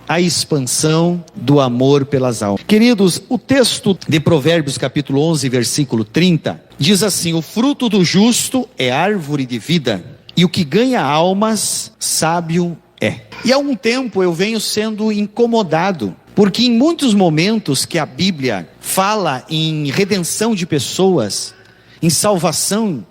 a expansão do amor pelas almas. Queridos, o texto de Provérbios capítulo 11, versículo 30, diz assim: o fruto do justo é árvore de vida, e o que ganha almas, sábio é. E há um tempo eu venho sendo incomodado, porque em muitos momentos que a Bíblia fala em redenção de pessoas, em salvação,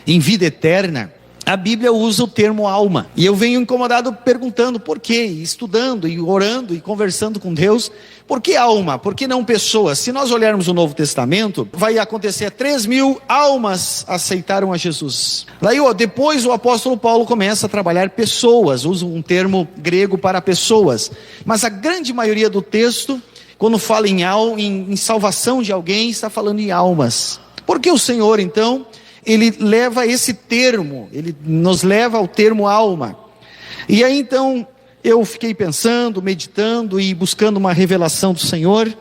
em vida eterna, a Bíblia usa o termo alma. E eu venho incomodado perguntando por quê, estudando e orando e conversando com Deus. Por que alma? Por que não pessoas? Se nós olharmos o Novo Testamento, vai acontecer 3.000 almas aceitaram a Jesus. Daí depois o apóstolo Paulo começa a trabalhar pessoas, usa um termo grego para pessoas. Mas a grande maioria do texto, quando fala em salvação de alguém, está falando em almas. Por que o Senhor então, ele leva esse termo, ele nos leva ao termo alma? E aí então eu fiquei pensando, meditando e buscando uma revelação do Senhor,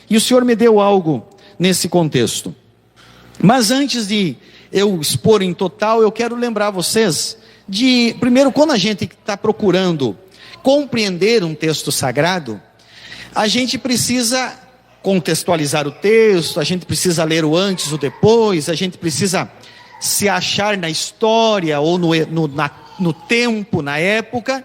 e o Senhor me deu algo nesse contexto. Mas antes de eu expor em total, eu quero lembrar vocês de, primeiro, quando a gente está procurando compreender um texto sagrado, a gente precisa contextualizar o texto, a gente precisa ler o antes, o depois, a gente precisa se achar na história ou no tempo, na época,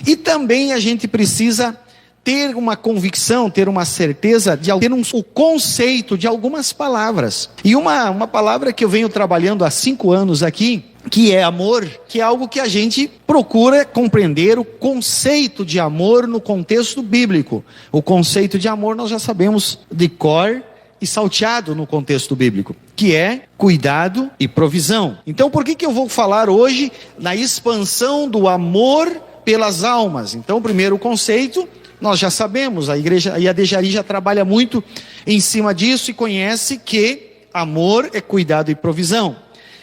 e também a gente precisa ter uma convicção, ter uma certeza, ter o conceito de algumas palavras. E uma palavra que eu venho trabalhando há 5 anos aqui, que é amor, que é algo que a gente procura compreender o conceito de amor no contexto bíblico. O conceito de amor nós já sabemos de cor e salteado no contexto bíblico, que é cuidado e provisão. Então por que eu vou falar hoje na expansão do amor pelas almas? Então, primeiro o conceito, nós já sabemos, a igreja e a Dejari já trabalha muito em cima disso e conhece que amor é cuidado e provisão.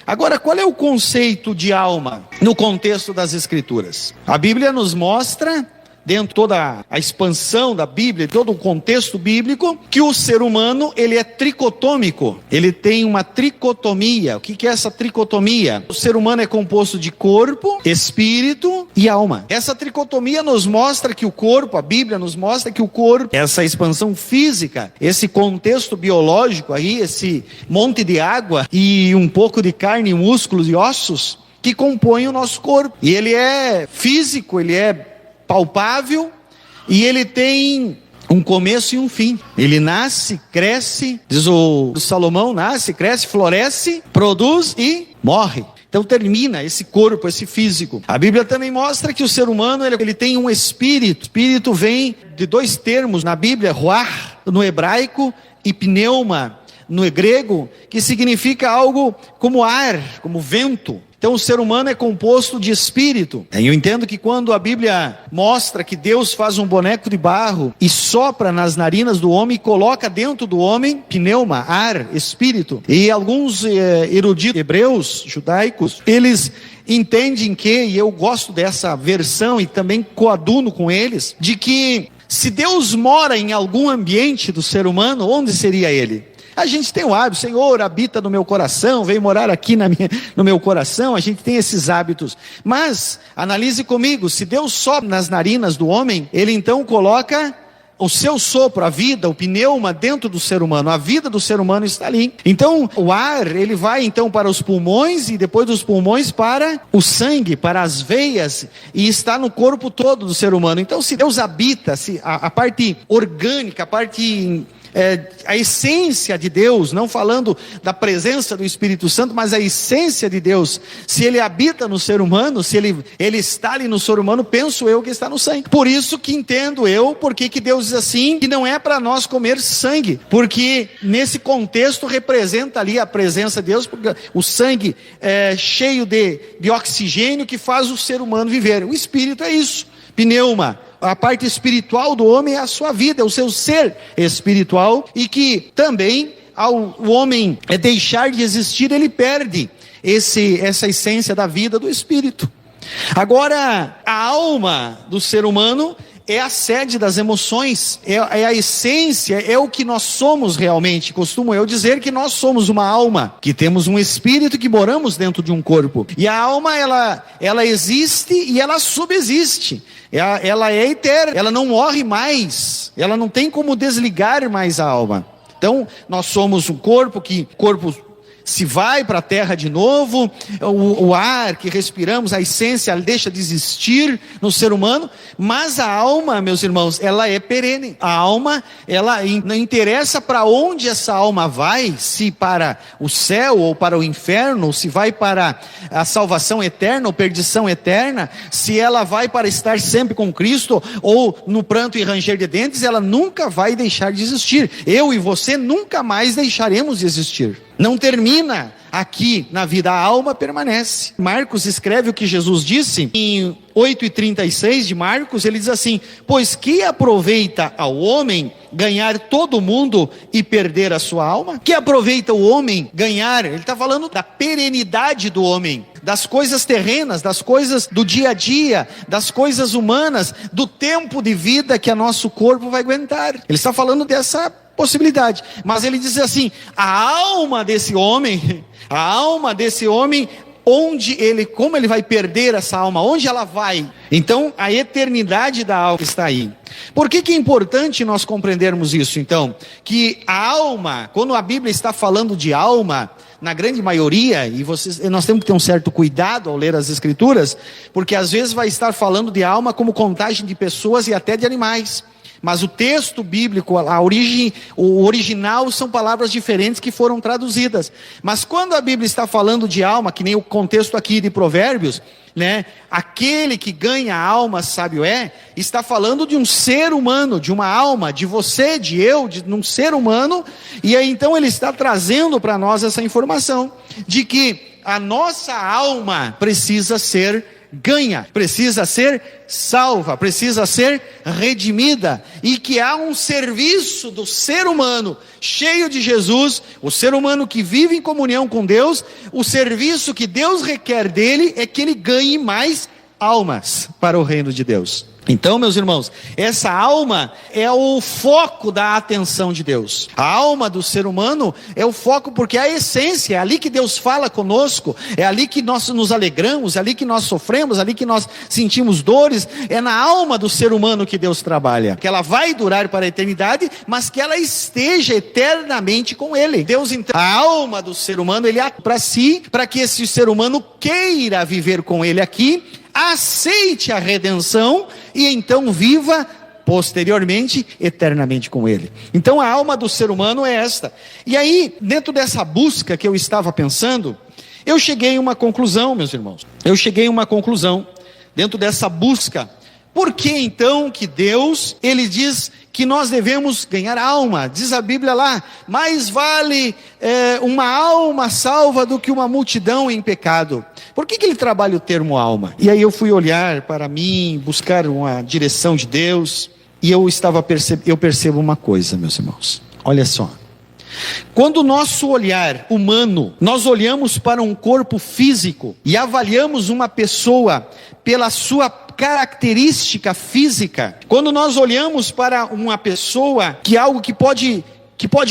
Agora, qual é o conceito de alma no contexto das Escrituras? A Bíblia nos mostra, dentro de toda a expansão da Bíblia, todo o contexto bíblico, que o ser humano, ele é tricotômico, ele tem uma tricotomia. O que é essa tricotomia? O ser humano é composto de corpo, espírito e alma. Essa tricotomia nos mostra que o corpo, a Bíblia nos mostra que o corpo, essa expansão física, esse contexto biológico aí, esse monte de água e um pouco de carne, músculos e ossos, que compõem o nosso corpo. E ele é físico, ele é palpável, e ele tem um começo e um fim. Ele nasce, cresce, diz o Salomão, nasce, cresce, floresce, produz e morre. Então termina esse corpo, esse físico. A Bíblia também mostra que o ser humano, ele tem um espírito. Espírito vem de 2 termos na Bíblia, ruach no hebraico e pneuma no grego, que significa algo como ar, como vento. Então o ser humano é composto de espírito. Eu entendo que quando a Bíblia mostra que Deus faz um boneco de barro e sopra nas narinas do homem e coloca dentro do homem, pneuma, ar, espírito. E alguns eruditos hebreus, judaicos, eles entendem que, e eu gosto dessa versão e também coaduno com eles, de que se Deus mora em algum ambiente do ser humano, onde seria ele? A gente tem o hábito, Senhor, habita no meu coração, vem morar aqui no meu coração, a gente tem esses hábitos. Mas, analise comigo, se Deus sopra nas narinas do homem, ele então coloca o seu sopro, a vida, o pneuma dentro do ser humano, a vida do ser humano está ali. Então, o ar, ele vai então para os pulmões, e depois dos pulmões para o sangue, para as veias, e está no corpo todo do ser humano. Então, se Deus habita, se a parte orgânica, a parte... a essência de Deus, não falando da presença do Espírito Santo, mas a essência de Deus, se ele habita no ser humano, se ele está ali no ser humano, penso eu que está no sangue. Por isso que entendo eu, porque que Deus diz assim, que não é para nós comer sangue, porque nesse contexto representa ali a presença de Deus, porque o sangue é cheio de oxigênio que faz o ser humano viver. O Espírito é isso, pneuma. A parte espiritual do homem é a sua vida, é o seu ser espiritual, e que também ao homem deixar de existir, ele perde essa essência da vida do espírito. Agora, a alma do ser humano é a sede das emoções, é a essência, é o que nós somos realmente. Costumo eu dizer que nós somos uma alma, que temos um espírito, que moramos dentro de um corpo. E a alma, ela existe e ela subsiste. Ela é eterna, ela não morre mais, ela não tem como desligar mais a alma. Então, nós somos um corpo se vai para a terra de novo, o ar que respiramos, a essência deixa de existir no ser humano, mas a alma, meus irmãos, ela é perene. A alma, ela não interessa para onde essa alma vai, se para o céu ou para o inferno, se vai para a salvação eterna ou perdição eterna, se ela vai para estar sempre com Cristo ou no pranto e ranger de dentes, ela nunca vai deixar de existir. Eu e você nunca mais deixaremos de existir. Não termina aqui na vida, a alma permanece. Marcos escreve o que Jesus disse em 8:36 de Marcos, ele diz assim: pois que aproveita ao homem ganhar todo o mundo e perder a sua alma? Que aproveita o homem ganhar? Ele está falando da perenidade do homem, das coisas terrenas, das coisas do dia a dia, das coisas humanas, do tempo de vida que o nosso corpo vai aguentar. Ele está falando dessa possibilidade, mas ele diz assim: a alma desse homem, como ele vai perder essa alma, onde ela vai? Então a eternidade da alma está aí. Por que é importante nós compreendermos isso então? Que a alma, quando a Bíblia está falando de alma, na grande maioria, nós temos que ter um certo cuidado ao ler as Escrituras, porque às vezes vai estar falando de alma como contagem de pessoas e até de animais. Mas o texto bíblico, o original são palavras diferentes que foram traduzidas. Mas quando a Bíblia está falando de alma, que nem o contexto aqui de Provérbios, né? Aquele que ganha a alma, sábio está falando de um ser humano, de uma alma, de você, de eu, de um ser humano. E aí então ele está trazendo para nós essa informação, de que a nossa alma precisa ser ganha, precisa ser salva, precisa ser redimida, e que há um serviço do ser humano cheio de Jesus, o ser humano que vive em comunhão com Deus. O serviço que Deus requer dele é que ele ganhe mais almas para o reino de Deus. Então, meus irmãos, essa alma é o foco da atenção de Deus. A alma do ser humano é o foco, porque é a essência, é ali que Deus fala conosco, é ali que nós nos alegramos, é ali que nós sofremos, é ali que nós sentimos dores. É na alma do ser humano que Deus trabalha, que ela vai durar para a eternidade, mas que ela esteja eternamente com Ele. Deus, então, a alma do ser humano, Ele abre para si, para que esse ser humano queira viver com Ele aqui, aceite a redenção e então viva posteriormente, eternamente com Ele. Então a alma do ser humano é esta. E aí, dentro dessa busca que eu estava pensando, eu cheguei a uma conclusão, meus irmãos. Dentro dessa busca. Por que então que Deus, Ele diz que nós devemos ganhar alma? Diz a Bíblia lá: mais vale uma alma salva do que uma multidão em pecado. Por que Ele trabalha o termo alma? E aí eu fui olhar para mim, buscar uma direção de Deus, e eu percebo uma coisa, meus irmãos. Olha só. Quando o nosso olhar humano, nós olhamos para um corpo físico e avaliamos uma pessoa pela sua característica física, quando nós olhamos para uma pessoa que algo que pode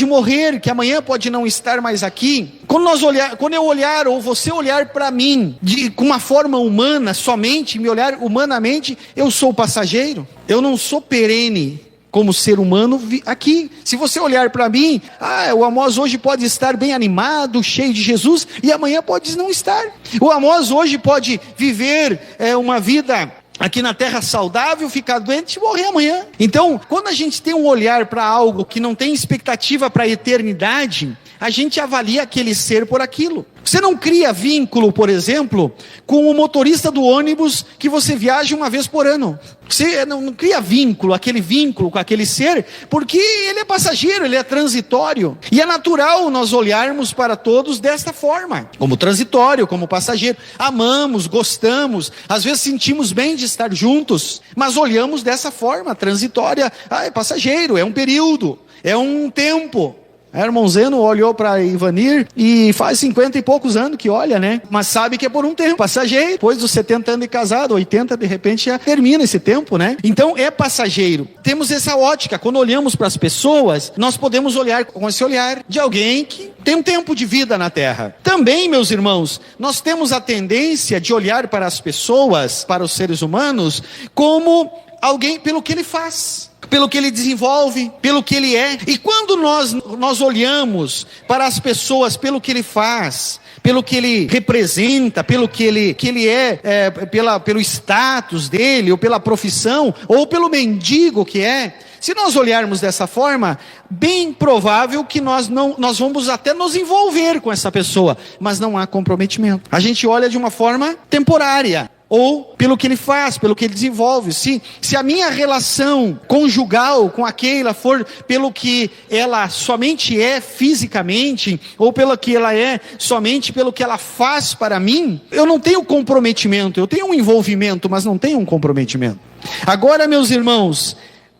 morrer, que amanhã pode não estar mais aqui, quando eu olhar ou você olhar para mim com uma forma humana, somente me olhar humanamente, eu sou passageiro, eu não sou perene como ser humano aqui. Se você olhar para mim, o Amós hoje pode estar bem animado, cheio de Jesus, e amanhã pode não estar. O Amós hoje pode viver uma vida aqui na terra saudável, ficar doente e morrer amanhã. Então, quando a gente tem um olhar para algo que não tem expectativa para a eternidade, a gente avalia aquele ser por aquilo. Você não cria vínculo, por exemplo, com o motorista do ônibus que você viaja uma vez por ano. Você não cria vínculo com aquele ser, porque ele é passageiro, ele é transitório. E é natural nós olharmos para todos desta forma, como transitório, como passageiro. Amamos, gostamos, às vezes sentimos bem de estar juntos, mas olhamos dessa forma, transitória. É passageiro, é um período, é um tempo. A irmão Zeno olhou para Ivanir e faz 50 e poucos anos que olha, né? Mas sabe que é por um tempo passageiro. Depois dos 70 anos de casado, 80, de repente já termina esse tempo, né? Então é passageiro. Temos essa ótica. Quando olhamos para as pessoas, nós podemos olhar com esse olhar de alguém que tem um tempo de vida na terra. Também, meus irmãos, nós temos a tendência de olhar para as pessoas, para os seres humanos, como alguém pelo que ele faz, pelo que ele desenvolve, pelo que ele é. E quando nós olhamos para as pessoas pelo que ele faz, pelo que ele representa, pelo que ele é, pelo status dele, ou pela profissão, ou pelo mendigo que é, se nós olharmos dessa forma, bem provável que nós vamos até nos envolver com essa pessoa, mas não há comprometimento. A gente olha de uma forma temporária, ou pelo que ele faz, pelo que ele desenvolve. Se a minha relação conjugal com aquela for pelo que ela somente é fisicamente, ou pelo que ela é somente pelo que ela faz para mim, eu não tenho comprometimento. Eu tenho um envolvimento, mas não tenho um comprometimento. Agora, meus irmãos,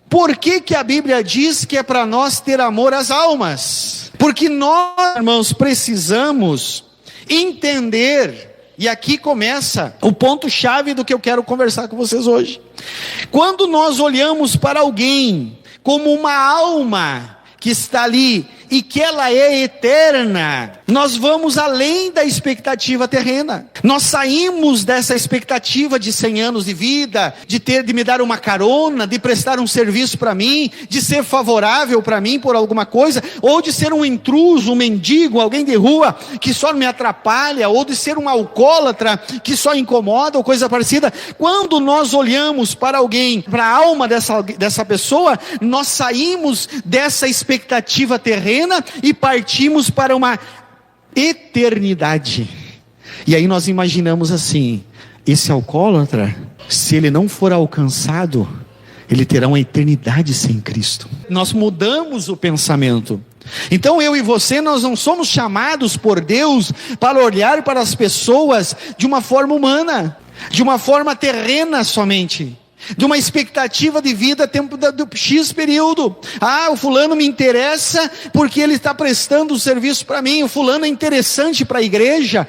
por que a Bíblia diz que é para nós ter amor às almas? Porque nós, irmãos, precisamos entender. E aqui começa o ponto-chave do que eu quero conversar com vocês hoje. Quando nós olhamos para alguém como uma alma que está ali e que ela é eterna, nós vamos além da expectativa terrena. Nós saímos dessa expectativa de 100 anos de vida, de me dar uma carona, de prestar um serviço para mim, de ser favorável para mim por alguma coisa, ou de ser um intruso, um mendigo, alguém de rua que só me atrapalha, ou de ser um alcoólatra que só incomoda, ou coisa parecida. Quando nós olhamos para alguém, para a alma dessa pessoa, nós saímos dessa expectativa terrena e partimos para uma eternidade. E aí nós imaginamos assim: esse alcoólatra, se ele não for alcançado, ele terá uma eternidade sem Cristo. Nós mudamos o pensamento. Então eu e você, nós não somos chamados por Deus para olhar para as pessoas de uma forma humana, de uma forma terrena somente, de uma expectativa de vida tempo do X período. O fulano me interessa porque ele está prestando serviço para mim. O fulano é interessante para a igreja.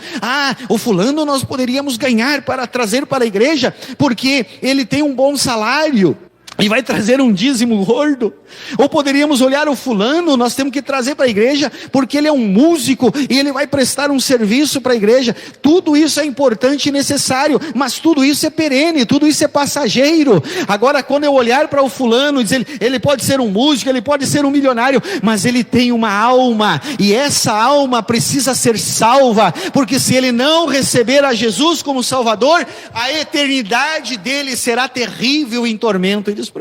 O fulano nós poderíamos ganhar para trazer para a igreja porque ele tem um bom salário e vai trazer um dízimo gordo. Ou poderíamos olhar o fulano, nós temos que trazer para a igreja porque ele é um músico e ele vai prestar um serviço para a igreja. Tudo isso é importante e necessário, mas tudo isso é perene, tudo isso é passageiro. Agora, quando eu olhar para o fulano, dizer, ele pode ser um músico, ele pode ser um milionário, mas ele tem uma alma, e essa alma precisa ser salva, porque se ele não receber a Jesus como Salvador, a eternidade dele será terrível em tormento e desprezo.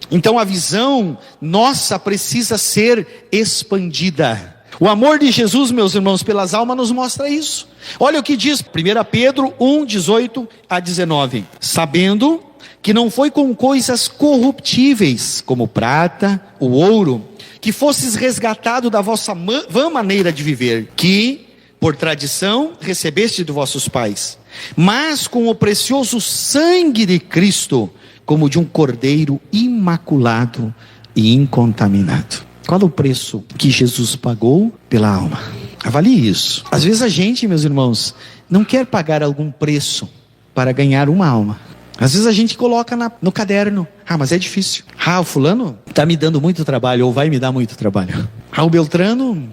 Então a visão nossa precisa ser expandida. O amor de Jesus, meus irmãos, pelas almas nos mostra isso. Olha o que diz 1 Pedro 1, 18 a 19. Sabendo que não foi com coisas corruptíveis, como prata, o ouro, que fosses resgatado da vossa vã maneira de viver, que, por tradição, recebeste de vossos pais, mas com o precioso sangue de Cristo, como de um cordeiro imaculado e incontaminado. Qual é o preço que Jesus pagou pela alma? Avalie isso. Às vezes a gente, meus irmãos, não quer pagar algum preço para ganhar uma alma. Às vezes a gente coloca no caderno: mas é difícil. O fulano está me dando muito trabalho, ou vai me dar muito trabalho. O Beltrano,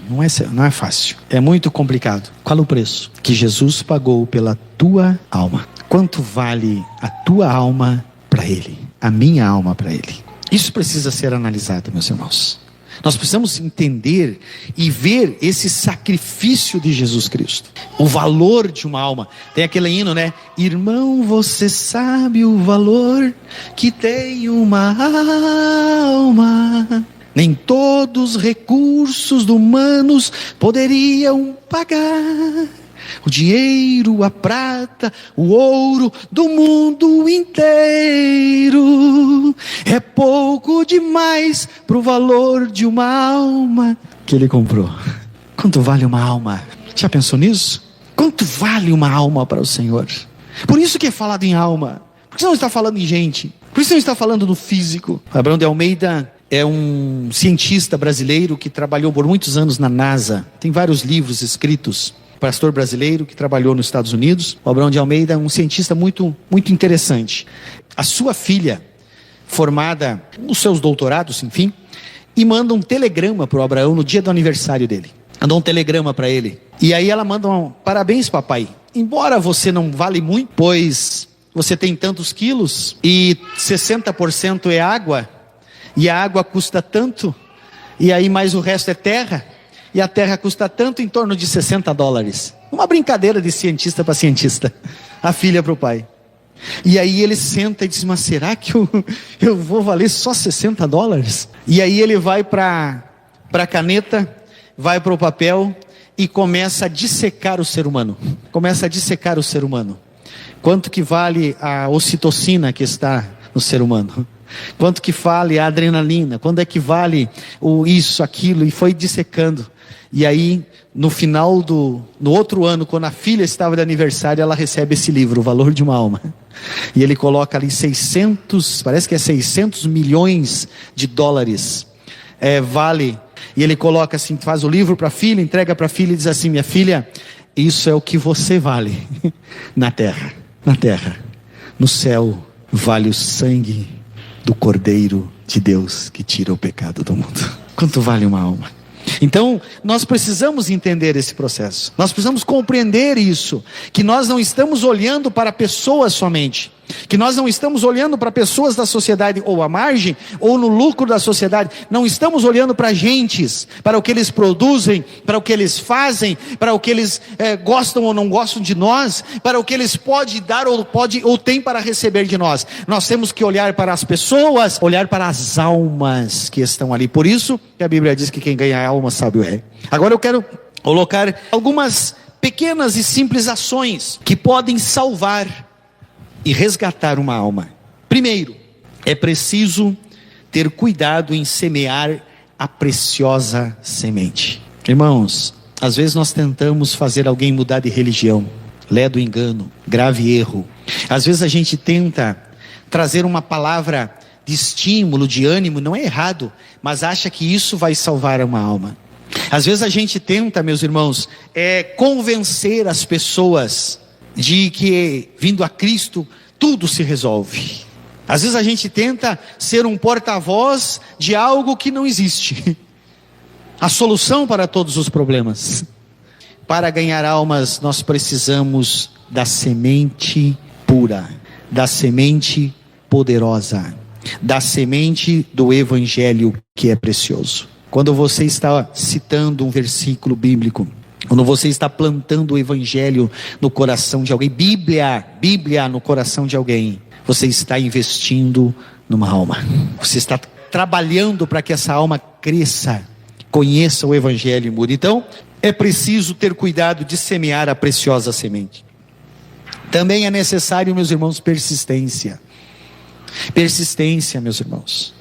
não é fácil, é muito complicado. Qual é o preço que Jesus pagou pela tua alma? Quanto vale a tua alma para Ele, a minha alma para Ele? Isso precisa ser analisado, meus irmãos. Nós precisamos entender e ver esse sacrifício de Jesus Cristo, o valor de uma alma. Tem aquele hino, né? Irmão, você sabe o valor que tem uma alma. Nem todos os recursos humanos poderiam pagar o dinheiro, a prata, o ouro do mundo inteiro. É pouco demais para o valor de uma alma que Ele comprou. Quanto vale uma alma? Já pensou nisso? Quanto vale uma alma para o Senhor? Por isso que é falado em alma. Por que não está falando em gente? Por isso não está falando no físico. Abraão de Almeida é um cientista brasileiro que trabalhou por muitos anos na NASA. Tem vários livros escritos. Pastor brasileiro que trabalhou nos Estados Unidos. O Abraão de Almeida é um cientista muito interessante. A sua filha, formada nos seus doutorados, enfim, e manda um telegrama para o Abraão no dia do aniversário dele. Mandou um telegrama para ele. E aí ela manda parabéns, papai. Embora você não vale muito, pois você tem tantos quilos e 60% é água, e a água custa tanto, e aí mais o resto é terra, e a terra custa tanto, em torno de $60. Uma brincadeira de cientista para cientista. A filha para o pai. E aí ele senta e diz, mas será que eu vou valer só $60? E aí ele vai para a caneta, vai para o papel e começa a dissecar o ser humano. Começa a dissecar o ser humano. Quanto que vale a ocitocina que está no ser humano? Quanto que vale a adrenalina? Quanto é que vale isso, aquilo? E foi dissecando. E aí, no outro ano, quando a filha estava de aniversário, ela recebe esse livro, O Valor de uma Alma. E ele coloca ali 600, parece que é $600 milhões. Vale. E ele coloca assim, faz o livro para a filha, entrega para a filha e diz assim, minha filha, isso é o que você vale na terra. Na terra. No céu, vale o sangue do Cordeiro de Deus que tira o pecado do mundo. Quanto vale uma alma? Então, nós precisamos entender esse processo. Nós precisamos compreender isso. Que nós não estamos olhando para pessoas somente. Que nós não estamos olhando para pessoas da sociedade ou à margem, ou no lucro da sociedade. Não estamos olhando para gentes, para o que eles produzem, para o que eles fazem, para o que eles gostam ou não gostam de nós, para o que eles podem dar ou têm para receber de nós. Nós temos que olhar para as pessoas, olhar para as almas que estão ali. Por isso que a Bíblia diz que quem ganha a alma sabe o rei. Agora eu quero colocar algumas pequenas e simples ações que podem salvar e resgatar uma alma. Primeiro, é preciso ter cuidado em semear a preciosa semente. Irmãos, às vezes nós tentamos fazer alguém mudar de religião, ledo engano, grave erro. Às vezes a gente tenta trazer uma palavra de estímulo, de ânimo, não é errado, mas acha que isso vai salvar uma alma. Às vezes a gente tenta, meus irmãos, convencer as pessoas de que vindo a Cristo tudo se resolve. Às vezes a gente tenta ser um porta-voz de algo que não existe. A solução para todos os problemas. Para ganhar almas nós precisamos da semente pura, da semente poderosa, da semente do Evangelho que é precioso. Quando você está citando um versículo bíblico, quando você está plantando o Evangelho no coração de alguém, Bíblia no coração de alguém, você está investindo numa alma. Você está trabalhando para que essa alma cresça, conheça o Evangelho e mude. Então, é preciso ter cuidado de semear a preciosa semente. Também é necessário, meus irmãos, persistência. Persistência, meus irmãos.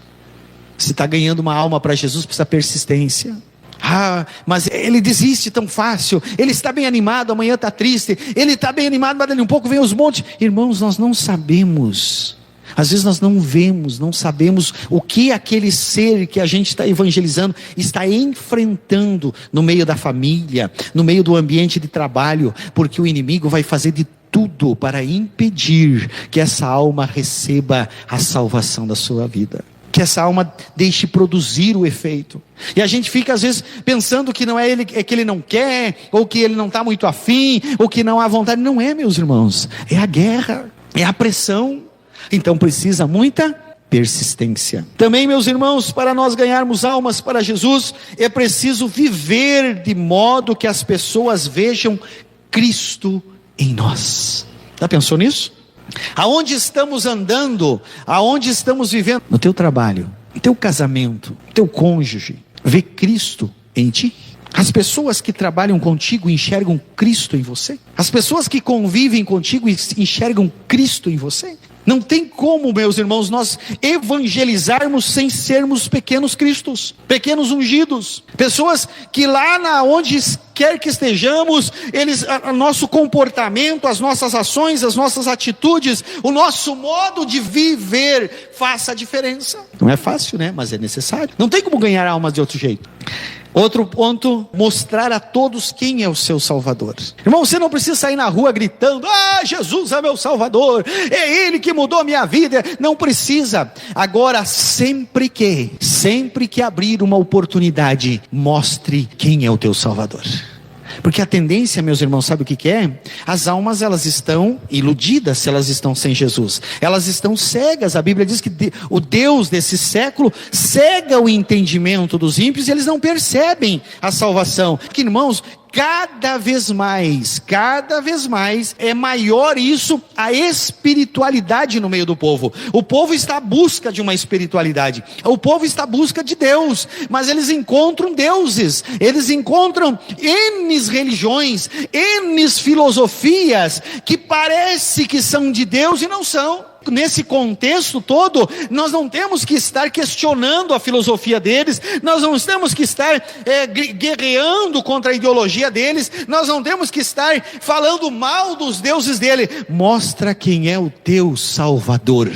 Se está ganhando uma alma para Jesus, precisa persistência. Mas ele desiste tão fácil. Ele está bem animado, amanhã está triste. Ele está bem animado, mas dali um pouco vem os montes. Irmãos, nós não sabemos. Às vezes nós não vemos, não sabemos o que aquele ser que a gente está evangelizando está enfrentando no meio da família, no meio do ambiente de trabalho, porque o inimigo vai fazer de tudo para impedir que essa alma receba a salvação da sua vida. Que essa alma deixe produzir o efeito. E a gente fica às vezes pensando que não é ele, é que ele não quer, ou que ele não está muito afim, ou que não há vontade. Não é, meus irmãos, é a guerra, é a pressão. Então precisa muita persistência. Também, meus irmãos, para nós ganharmos almas para Jesus, é preciso viver de modo que as pessoas vejam Cristo em nós. Já pensou nisso? Aonde estamos andando, aonde estamos vivendo, no teu trabalho, no teu casamento, no teu cônjuge, vê Cristo em ti? As pessoas que trabalham contigo enxergam Cristo em você? As pessoas que convivem contigo enxergam Cristo em você? Não tem como, meus irmãos, nós evangelizarmos sem sermos pequenos cristos, pequenos ungidos, pessoas que lá onde quer que estejamos, o nosso comportamento, as nossas ações, as nossas atitudes, o nosso modo de viver faça a diferença. Não é fácil, né? Mas é necessário. Não tem como ganhar almas de outro jeito. Outro ponto, mostrar a todos quem é o seu Salvador. Irmão, você não precisa sair na rua gritando: ah, Jesus é meu Salvador, é Ele que mudou a minha vida. Não precisa. Agora, sempre que abrir uma oportunidade, mostre quem é o teu Salvador. Porque a tendência, meus irmãos, sabe o que é? As almas, elas estão iludidas se elas estão sem Jesus. Elas estão cegas. A Bíblia diz que o Deus desse século cega o entendimento dos ímpios e eles não percebem a salvação. Porque, irmãos, cada vez mais é maior isso, a espiritualidade no meio do povo. O povo está à busca de uma espiritualidade, o povo está à busca de Deus, mas eles encontram deuses, eles encontram N religiões, N filosofias que parece que são de Deus e não são. Nesse contexto todo, nós não temos que estar questionando a filosofia deles, nós não temos que estar guerreando contra a ideologia deles, nós não temos que estar falando mal dos deuses dele. Mostra quem é o teu Salvador,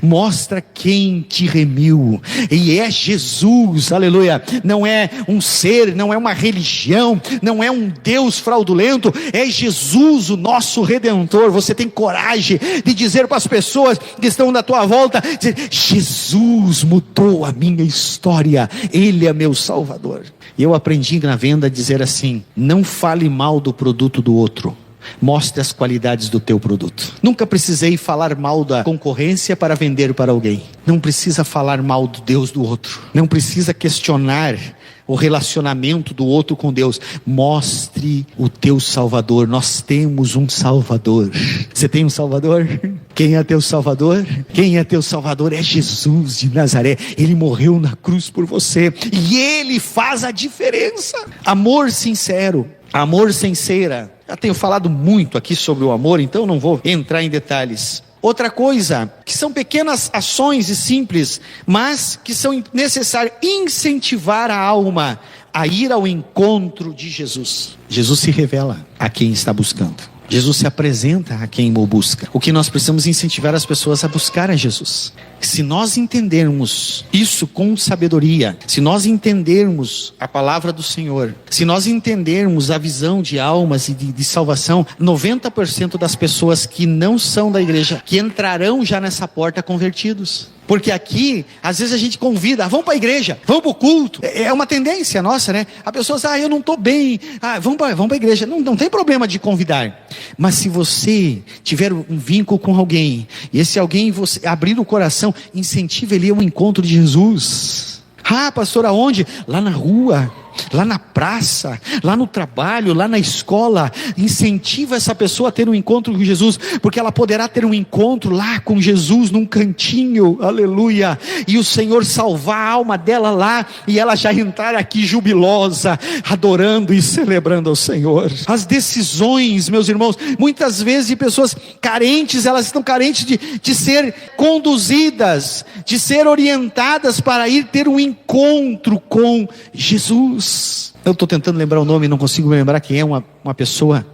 mostra quem te remiu, e é Jesus, aleluia. Não é um ser, não é uma religião, não é um Deus fraudulento, é Jesus, o nosso Redentor. Você tem coragem de dizer para as pessoas que estão na tua volta, dizer: Jesus mudou a minha história, Ele é meu Salvador. E eu aprendi na venda a dizer assim: não fale mal do produto do outro, mostre as qualidades do teu produto. Nunca precisei falar mal da concorrência para vender para alguém. Não precisa falar mal do Deus do outro, não precisa questionar o relacionamento do outro com Deus. Mostre o teu Salvador. Nós temos um Salvador. Você tem um Salvador? Quem é teu Salvador? Quem é teu Salvador? É Jesus de Nazaré. Ele morreu na cruz por você, e Ele faz a diferença. Amor sincero, amor sem cera. Já tenho falado muito aqui sobre o amor, então não vou entrar em detalhes. Outra coisa, que são pequenas ações e simples, mas que são necessárias: incentivar a alma a ir ao encontro de Jesus. Jesus se revela a quem está buscando. Jesus se apresenta a quem o busca. O que nós precisamos incentivar as pessoas a buscar a Jesus. Se nós entendermos isso com sabedoria, se nós entendermos a palavra do Senhor, se nós entendermos a visão de almas e de salvação, 90% das pessoas que não são da igreja, que entrarão já nessa porta convertidos. Porque aqui, às vezes a gente convida: vamos para a igreja, vamos para o culto. É uma tendência nossa, né? A pessoa diz: eu não estou bem, vamos para a igreja. Não tem problema de convidar. Mas se você tiver um vínculo com alguém, e esse alguém, você abrir o coração, incentive ele ao encontro de Jesus. Pastor, aonde? Lá na rua, lá na praça, lá no trabalho, lá na escola. Incentiva essa pessoa a ter um encontro com Jesus, porque ela poderá ter um encontro lá com Jesus num cantinho, aleluia, e o Senhor salvar a alma dela lá, e ela já entrar aqui jubilosa, adorando e celebrando ao Senhor. As decisões, meus irmãos, muitas vezes de pessoas carentes, elas estão carentes de ser conduzidas, de ser orientadas para ir ter um encontro com Jesus. Eu estou tentando lembrar o nome, não consigo me lembrar quem é. Uma pessoa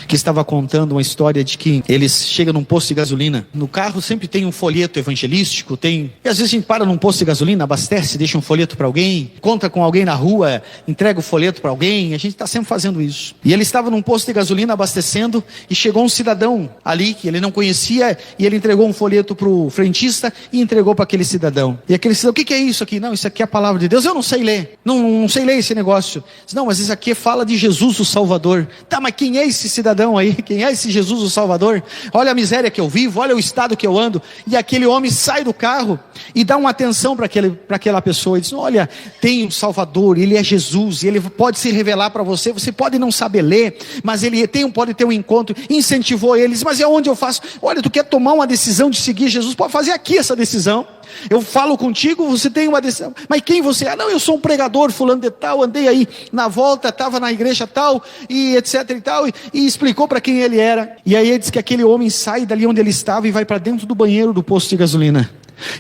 que estava contando uma história de que eles chegam num posto de gasolina, no carro sempre tem um folheto evangelístico, e às vezes a gente para num posto de gasolina, abastece, deixa um folheto para alguém, encontra com alguém na rua, entrega o folheto para alguém. A gente está sempre fazendo isso. E ele estava num posto de gasolina abastecendo, e chegou um cidadão ali que ele não conhecia, e ele entregou um folheto para o frentista e entregou para aquele cidadão. E aquele cidadão: o que é isso aqui? Não, isso aqui é a palavra de Deus. Eu não sei ler, não sei ler esse negócio. Não, mas isso aqui fala de Jesus o Salvador. Tá, mas quem é esse cidadão aí? Quem é esse Jesus o Salvador? Olha a miséria que eu vivo, olha o estado que eu ando. E aquele homem sai do carro e dá uma atenção para aquela pessoa e diz: olha, tem um Salvador, Ele é Jesus, e Ele pode se revelar para você. Você pode não saber ler, mas Ele pode ter um encontro. Incentivou eles: mas é onde eu faço? Olha, tu quer tomar uma decisão de seguir Jesus? Pode fazer aqui essa decisão. Eu falo contigo, você tem uma decisão. Mas quem você é? Não, eu sou um pregador, fulano de tal, andei aí na volta, estava na igreja tal, e etc e tal, e explicou para quem ele era. E aí ele diz que aquele homem sai dali onde ele estava e vai para dentro do banheiro do posto de gasolina.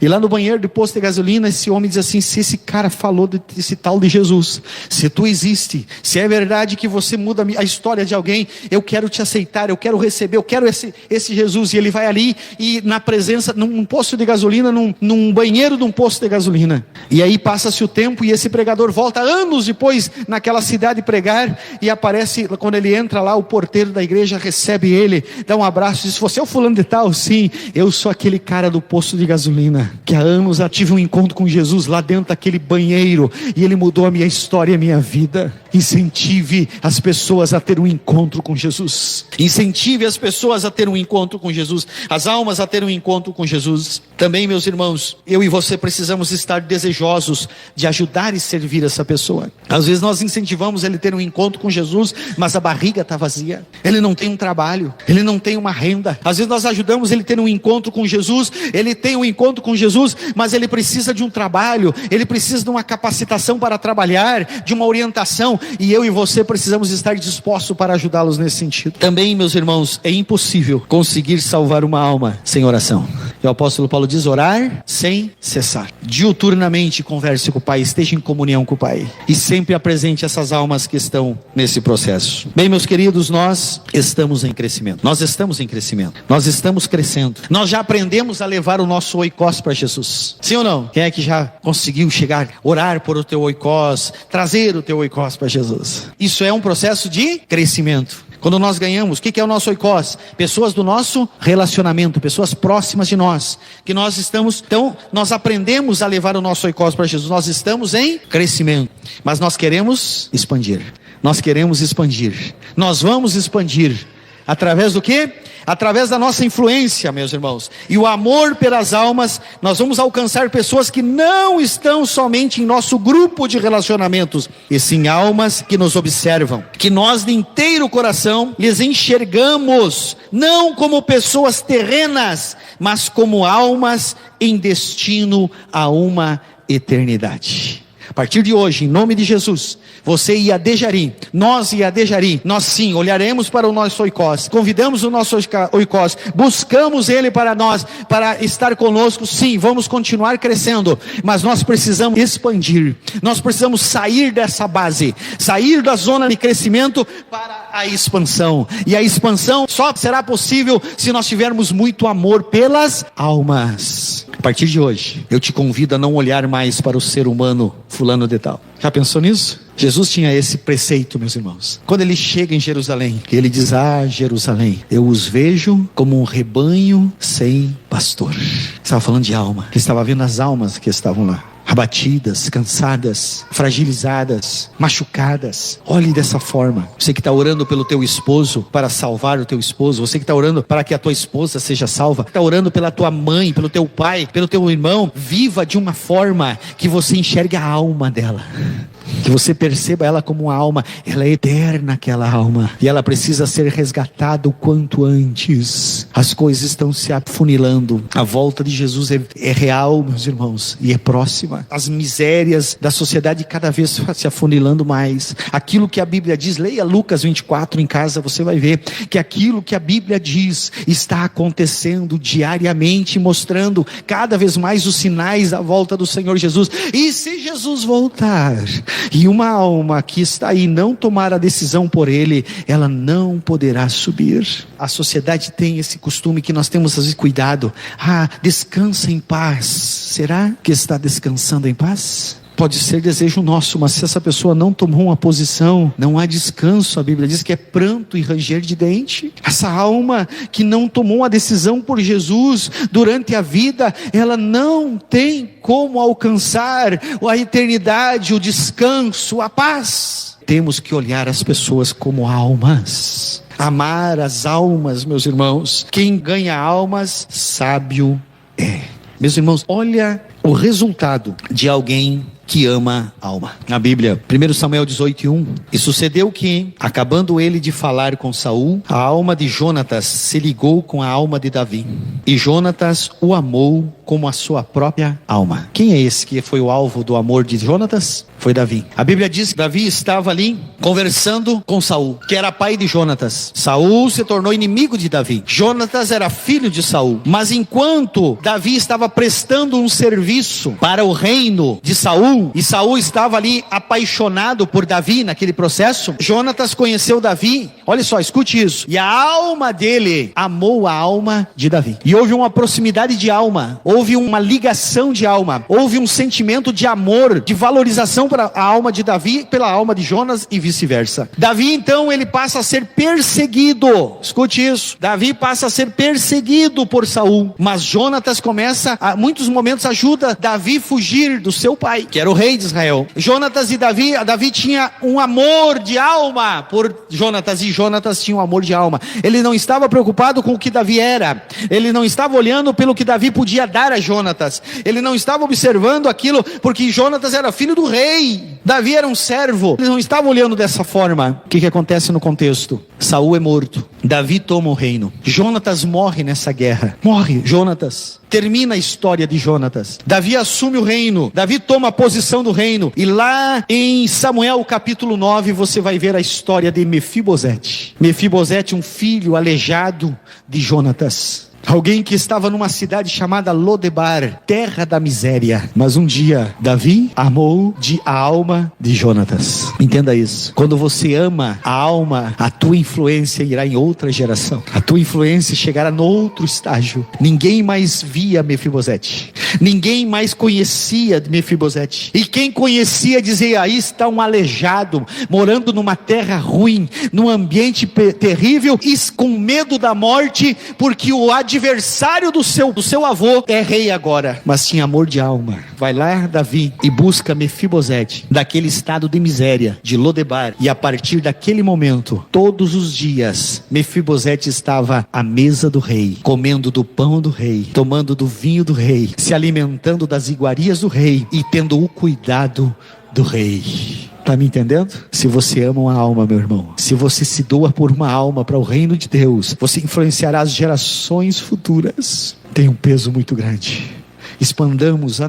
E lá no banheiro do posto de gasolina, esse homem diz assim: se esse cara falou desse tal de Jesus, se tu existe, se é verdade que você muda a história de alguém, eu quero te aceitar, eu quero receber, eu quero esse Jesus. E ele vai ali, e na presença, num posto de gasolina, num banheiro de um posto de gasolina. E aí passa-se o tempo, e esse pregador volta anos depois naquela cidade pregar, e aparece, quando ele entra lá, o porteiro da igreja recebe ele, dá um abraço, diz: você é o fulano de tal? Sim, eu sou aquele cara do posto de gasolina, que há anos eu tive um encontro com Jesus lá dentro daquele banheiro, e ele mudou a minha história e a minha vida. Incentive as pessoas a ter um encontro com Jesus. Incentive as pessoas a ter um encontro com Jesus, as almas a ter um encontro com Jesus. Também, meus irmãos, eu e você precisamos estar desejosos de ajudar e servir essa pessoa. Às vezes nós incentivamos ele a ter um encontro com Jesus, mas a barriga está vazia, ele não tem um trabalho, ele não tem uma renda. Às vezes nós ajudamos ele a ter um encontro com Jesus, ele tem um encontro com Jesus, mas ele precisa de um trabalho, ele precisa de uma capacitação para trabalhar, de uma orientação, e eu e você precisamos estar dispostos para ajudá-los nesse sentido. Também, meus irmãos, é impossível conseguir salvar uma alma sem oração. E o apóstolo Paulo diz: orar sem cessar. Diuturnamente converse com o Pai, esteja em comunhão com o Pai, e sempre apresente essas almas que estão nesse processo. Bem, meus queridos, nós estamos em crescimento. Nós estamos em crescimento. Nós estamos crescendo. Nós já aprendemos a levar o nosso oikos para Jesus. Sim ou não? Quem é que já conseguiu chegar, orar por o teu oikos, trazer o teu oikos para Jesus? Isso é um processo de crescimento. Quando nós ganhamos, o que é o nosso oikos? Pessoas do nosso relacionamento, pessoas próximas de nós, que nós estamos, então nós aprendemos a levar o nosso oikos para Jesus. Nós estamos em crescimento, mas nós queremos expandir. Nós queremos expandir. Nós vamos expandir. Através do quê? Através da nossa influência, meus irmãos, e o amor pelas almas. Nós vamos alcançar pessoas que não estão somente em nosso grupo de relacionamentos, e sim almas que nos observam, que nós de inteiro coração lhes enxergamos, não como pessoas terrenas, mas como almas em destino a uma eternidade. A partir de hoje, em nome de Jesus, você e a Dejari, nós e a Dejari, nós sim olharemos para o nosso oikos, convidamos o nosso oikos, buscamos ele para nós, para estar conosco. Sim, vamos continuar crescendo, mas nós precisamos expandir, nós precisamos sair dessa base, sair da zona de crescimento para a expansão, e a expansão só será possível se nós tivermos muito amor pelas almas. A partir de hoje, eu te convido a não olhar mais para o ser humano fulano de tal. Já pensou nisso? Jesus tinha esse preceito, meus irmãos. Quando ele chega em Jerusalém, ele diz: ah, Jerusalém, eu os vejo como um rebanho sem pastor. Estava falando de alma. Ele estava vendo as almas que estavam lá, abatidas, cansadas, fragilizadas, machucadas. Olhe dessa forma. Você que está orando pelo teu esposo, para salvar o teu esposo. Você que está orando para que a tua esposa seja salva. Está orando pela tua mãe, pelo teu pai, pelo teu irmão. Viva de uma forma que você enxergue a alma dela, que você perceba ela como uma alma. Ela é eterna, aquela alma, e ela precisa ser resgatada o quanto antes. As coisas estão se afunilando. A volta de Jesus é real, meus irmãos, e é próxima. As misérias da sociedade cada vez se afunilando mais. Aquilo que a Bíblia diz, leia Lucas 24 em casa, você vai ver que aquilo que a Bíblia diz está acontecendo diariamente, mostrando cada vez mais os sinais da volta do Senhor Jesus. E se Jesus voltar e uma alma que está aí não tomar a decisão por ele, ela não poderá subir. A sociedade tem esse costume que nós temos às vezes cuidado. Ah, descansa em paz. Será que está descansando em paz? Pode ser desejo nosso, mas se essa pessoa não tomou uma posição, não há descanso. A Bíblia diz que é pranto e ranger de dente. Essa alma que não tomou a decisão por Jesus durante a vida, ela não tem como alcançar a eternidade, o descanso, a paz. Temos que olhar as pessoas como almas, amar as almas, meus irmãos. Quem ganha almas, sábio é. Meus irmãos, olha o resultado de alguém que ama a alma. Na Bíblia, 1 Samuel 18:1, e sucedeu que, acabando ele de falar com Saul, a alma de Jonatas se ligou com a alma de Davi, e Jonatas o amou como a sua própria alma. Quem é esse que foi o alvo do amor de Jonatas? Foi Davi. A Bíblia diz que Davi estava ali conversando com Saul, que era pai de Jonatas. Saul se tornou inimigo de Davi. Jonatas era filho de Saul. Mas enquanto Davi estava prestando um serviço para o reino de Saul, e Saul estava ali apaixonado por Davi naquele processo, Jonatas conheceu Davi. Olha só, escute isso. E a alma dele amou a alma de Davi. E houve uma proximidade de alma, houve uma ligação de alma, houve um sentimento de amor, de valorização para a alma de Davi pela alma de Jonas e vice-versa. Davi então ele passa a ser perseguido. Escute isso. Davi passa a ser perseguido por Saul, mas Jonatas começa a muitos momentos ajuda Davi a fugir do seu pai, que era o rei de Israel. Jonatas e Davi tinha um amor de alma por Jonatas, e Jonatas tinha um amor de alma. Ele não estava preocupado com o que Davi era, ele não estava olhando pelo que Davi podia dar a Jonatas, ele não estava observando aquilo, porque Jonatas era filho do rei, Davi era um servo. Eles não estavam olhando dessa forma. O que acontece no contexto? Saul é morto, Davi toma o reino, Jonatas morre nessa guerra. Morre Jonatas. Termina a história de Jonatas. Davi assume o reino, Davi toma a posição do reino, e lá em Samuel capítulo 9 você vai ver a história de Mefibosete. Mefibosete, um filho aleijado de Jonatas, alguém que estava numa cidade chamada Lodebar, terra da miséria. Mas um dia Davi amou a alma de Jonatas. Entenda isso. Quando você ama a alma, a tua influência irá em outra geração. A tua influência chegará no outro estágio. Ninguém mais via Mefibosete, ninguém mais conhecia Mefibosete, e quem conhecia dizia: aí está um aleijado, morando numa terra ruim, num ambiente terrível, e com medo da morte, porque o adversário do seu avô é rei agora. Mas tinha amor de alma. Vai lá Davi e busca Mefibosete, daquele estado de miséria, de Lodebar, e a partir daquele momento, todos os dias, Mefibosete estava à mesa do rei, comendo do pão do rei, tomando do vinho do rei, se alimentando das iguarias do rei e tendo o cuidado do rei. Está me entendendo? Se você ama uma alma, meu irmão, se você se doa por uma alma para o reino de Deus, você influenciará as gerações futuras. Tem um peso muito grande. Expandamos o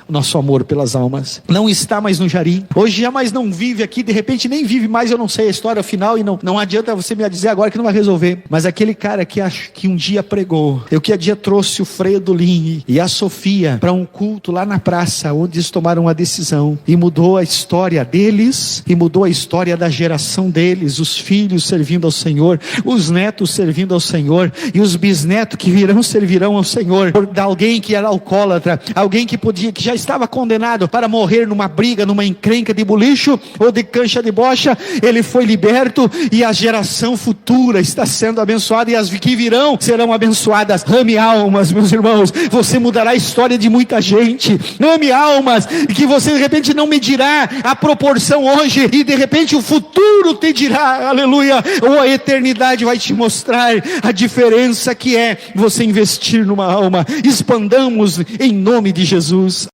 nosso amor pelas almas. Não está mais no Jari, hoje jamais não vive aqui, de repente nem vive mais, eu não sei a história final, e não adianta você me dizer agora que não vai resolver. Mas aquele cara que um dia pregou, que um dia trouxe o Fredo Lin e a Sofia para um culto lá na praça, onde eles tomaram uma decisão, e mudou a história deles, e mudou a história da geração deles, os filhos servindo ao Senhor, os netos servindo ao Senhor, e os bisnetos que virão servirão ao Senhor, por alguém que era alcoólatra, alguém que já estava condenado para morrer numa briga, numa encrenca de bolicho ou de cancha de bocha. Ele foi liberto, e a geração futura está sendo abençoada, e as que virão serão abençoadas. Ame almas, meus irmãos, você mudará a história de muita gente. Ame almas, que você de repente não medirá a proporção hoje, e de repente o futuro te dirá, aleluia, ou a eternidade vai te mostrar a diferença que é você investir numa alma. Expandamos em nome de Jesus.